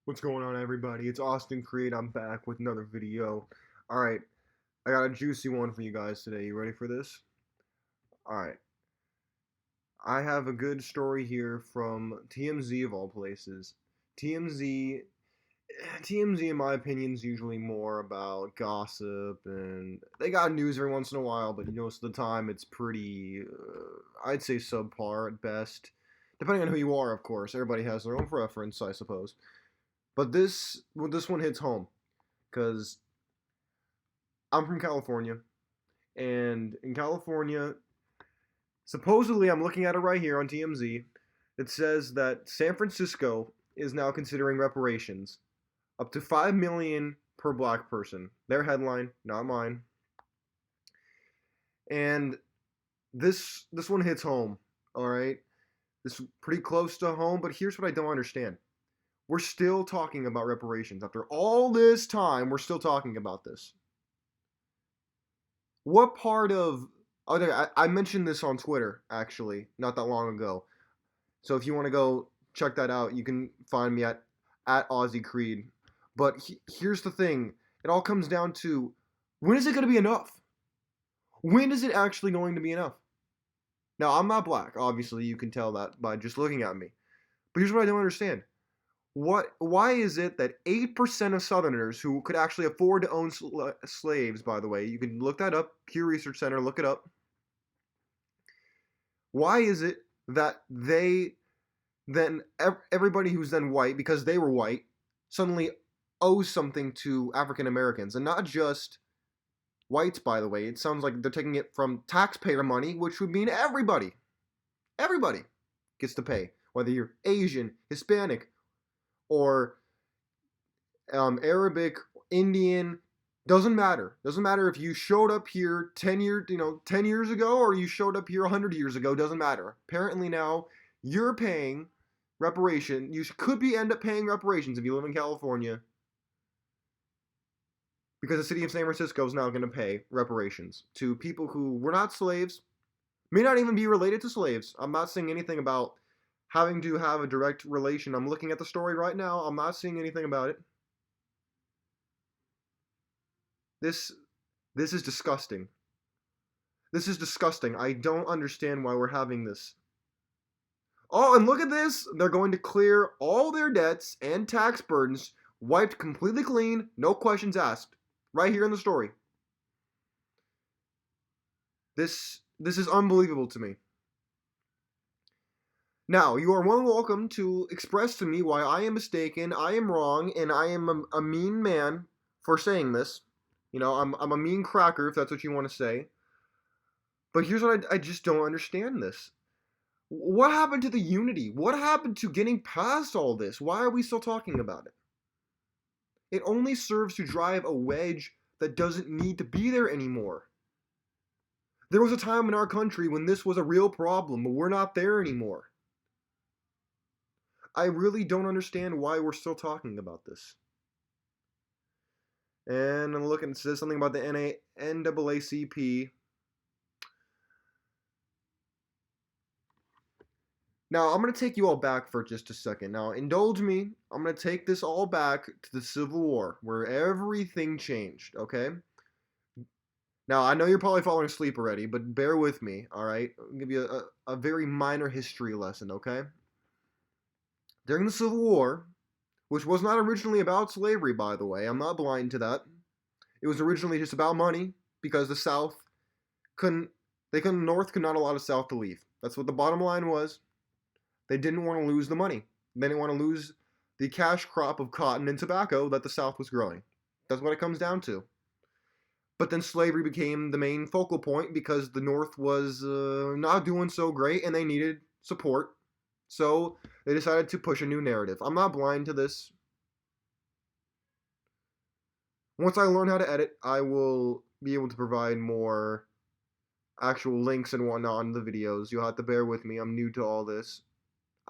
What's going on, everybody? It's Austin Creed. I'm back with another video. Alright, I got a juicy one for you guys today. You ready for this? Alright, I have a good story here from TMZ of all places. TMZ, TMZ, in my opinion, is usually more about gossip, and they got news every once in a while, but most of the time it's pretty, I'd say subpar at best. Depending on who you are, of course. Everybody has their own preference, I suppose. But this one hits home because I'm from California, and in California, supposedly, I'm looking at it right here on TMZ. It says that San Francisco is now considering reparations up to 5 million per black person. Their headline, not mine. And this one hits home. All right, this is pretty close to home. But here's what I don't understand: we're still talking about reparations after all this time. We're still talking about this. What part of okay, I mentioned this on Twitter actually not that long ago. So if you want to go check that out, you can find me at Aussie Creed. But here's the thing: it all comes down to when is it going to be enough? When is it actually going to be enough? Now I'm not black, obviously you can tell that by just looking at me. But here's what I don't understand: why is it that 8% of Southerners who could actually afford to own slaves, by the way, you can look that up, Pew Research Center, look it up. Why is it that everybody who's then white, because they were white, suddenly owes something to African Americans? And not just whites, by the way. It sounds like they're taking it from taxpayer money, which would mean everybody gets to pay, whether you're Asian, Hispanic, or Arabic, Indian. Doesn't matter. Doesn't matter if you showed up here 10 years ago, or you showed up here 100 years ago. Doesn't matter. Apparently now you're paying reparation. You could end up paying reparations if you live in California, because the city of San Francisco is now going to pay reparations to people who were not slaves, may not even be related to slaves. I'm not saying anything about having to have a direct relation. I'm looking at the story right now. I'm not seeing anything about it. This is disgusting. This is disgusting. I don't understand why we're having this. Oh, and look at this. They're going to clear all their debts and tax burdens, wiped completely clean, no questions asked. Right here in the story. This is unbelievable to me. Now, you are more than welcome to express to me why I am mistaken, I am wrong, and I am a mean man for saying this. I'm a mean cracker, if that's what you want to say. But here's what I just don't understand this. What happened to the unity? What happened to getting past all this? Why are we still talking about it? It only serves to drive a wedge that doesn't need to be there anymore. There was a time in our country when this was a real problem, but we're not there anymore. I really don't understand why we're still talking about this. And I'm looking, it says something about the NAACP. Now, I'm going to take you all back for just a second. Now, indulge me. I'm going to take this all back to the Civil War, where everything changed, okay? Now, I know you're probably falling asleep already, but bear with me, all right? I'll give you a very minor history lesson, okay? During the Civil War, which was not originally about slavery, by the way, I'm not blind to that. It was originally just about money, because the North could not allow the South to leave. That's what the bottom line was. They didn't want to lose the money. They didn't want to lose the cash crop of cotton and tobacco that the South was growing. That's what it comes down to. But then slavery became the main focal point because the North was not doing so great and they needed support. So they decided to push a new narrative. I'm not blind to this. Once I learn how to edit, I will be able to provide more actual links and whatnot in the videos. You'll have to bear with me. I'm new to all this.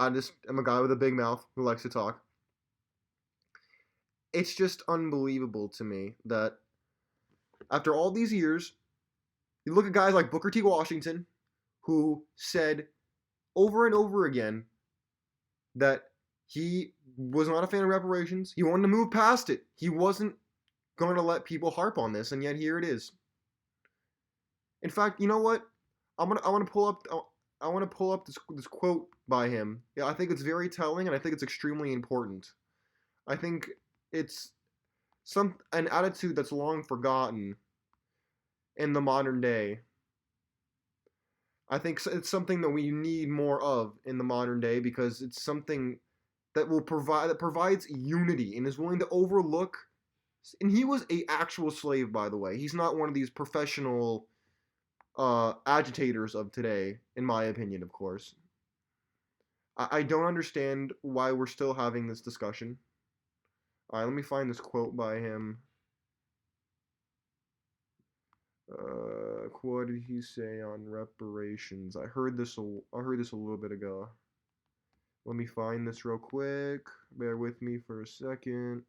I'm a guy with a big mouth who likes to talk. It's just unbelievable to me that after all these years, you look at guys like Booker T. Washington, who said over and over again that He was not a fan of reparations. He wanted to move past it. He wasn't going to let people harp on this, and yet here it is. In fact, you know what? I want to pull up. I want to pull up this quote by him. Yeah, I think it's very telling, and I think it's extremely important. I think it's an attitude that's long forgotten in the modern day. I think it's something that we need more of in the modern day because it's something that provides unity and is willing to overlook. And he was a actual slave, by the way. He's not one of these professional agitators of today, in my opinion, of course. I don't understand why we're still having this discussion. All right, let me find this quote by him. What did he say on reparations? I heard this a little bit ago. Let me find this real quick. Bear with me for a second.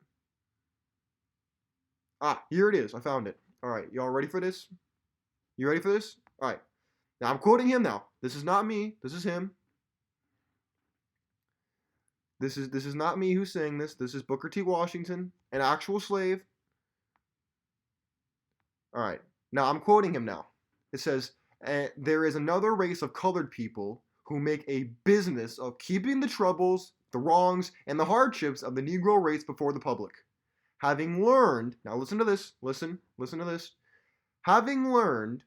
Ah, here it is. I found it. All right, y'all ready for this? You ready for this? All right. Now I'm quoting him now. This is not me. This is him. This is not me who's saying this. This is Booker T. Washington, an actual slave. All right. Now I'm quoting him now. It says, there is another race of colored people who make a business of keeping the troubles, the wrongs, and the hardships of the Negro race before the public. Having learned, now listen to this, listen to this. Having learned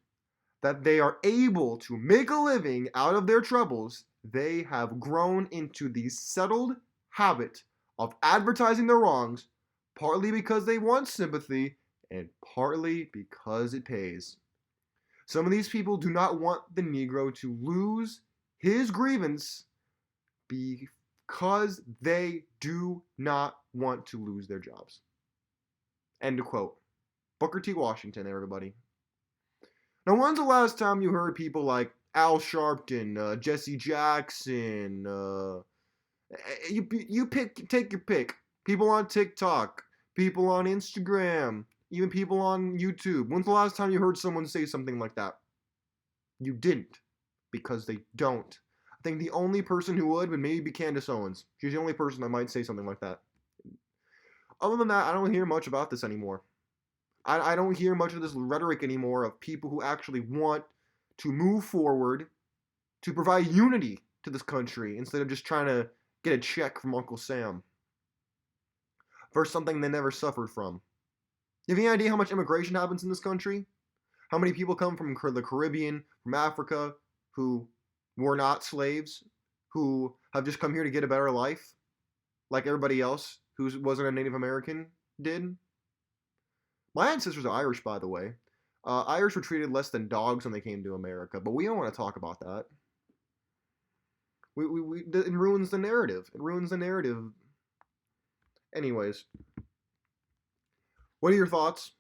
that they are able to make a living out of their troubles, they have grown into the settled habit of advertising their wrongs, partly because they want sympathy and partly because it pays. Some of these people do not want the Negro to lose his grievance because they do not want to lose their jobs. End of quote. Booker T. Washington, everybody. Now, when's the last time you heard people like Al Sharpton, Jesse Jackson, take your pick. People on TikTok, people on Instagram, even people on YouTube. When's the last time you heard someone say something like that? You didn't, because they don't. I think the only person who would maybe be Candace Owens. She's the only person that might say something like that. Other than that, I don't hear much about this anymore. I don't hear much of this rhetoric anymore of people who actually want to move forward to provide unity to this country instead of just trying to get a check from Uncle Sam for something they never suffered from. You have any idea how much immigration happens in this country? How many people come from the Caribbean, from Africa, who were not slaves, who have just come here to get a better life, like everybody else who wasn't a Native American did? My ancestors are Irish, by the way. Irish were treated less than dogs when they came to America, but we don't want to talk about that. It ruins the narrative. It ruins the narrative. Anyways, what are your thoughts?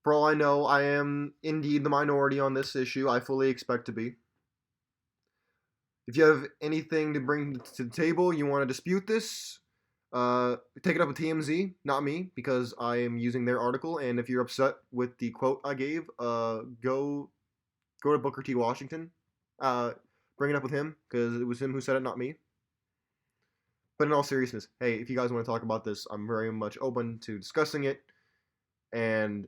For all I know, I am indeed the minority on this issue. I fully expect to be. If you have anything to bring to the table, you want to dispute this, take it up with TMZ, not me, because I am using their article. And if you're upset with the quote I gave, go to Booker T. Washington, bring it up with him, because it was him who said it, not me. But in all seriousness, hey, if you guys want to talk about this, I'm very much open to discussing it, and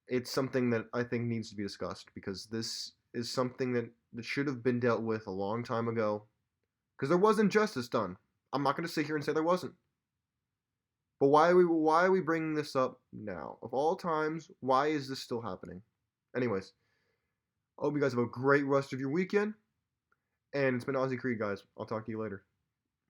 it's something that I think needs to be discussed, because this is something that should have been dealt with a long time ago, because there wasn't justice done. I'm not going to sit here and say there wasn't. But why are we bringing this up now? Of all times, why is this still happening? Anyways, I hope you guys have a great rest of your weekend, and it's been Aussie Creed, guys. I'll talk to you later.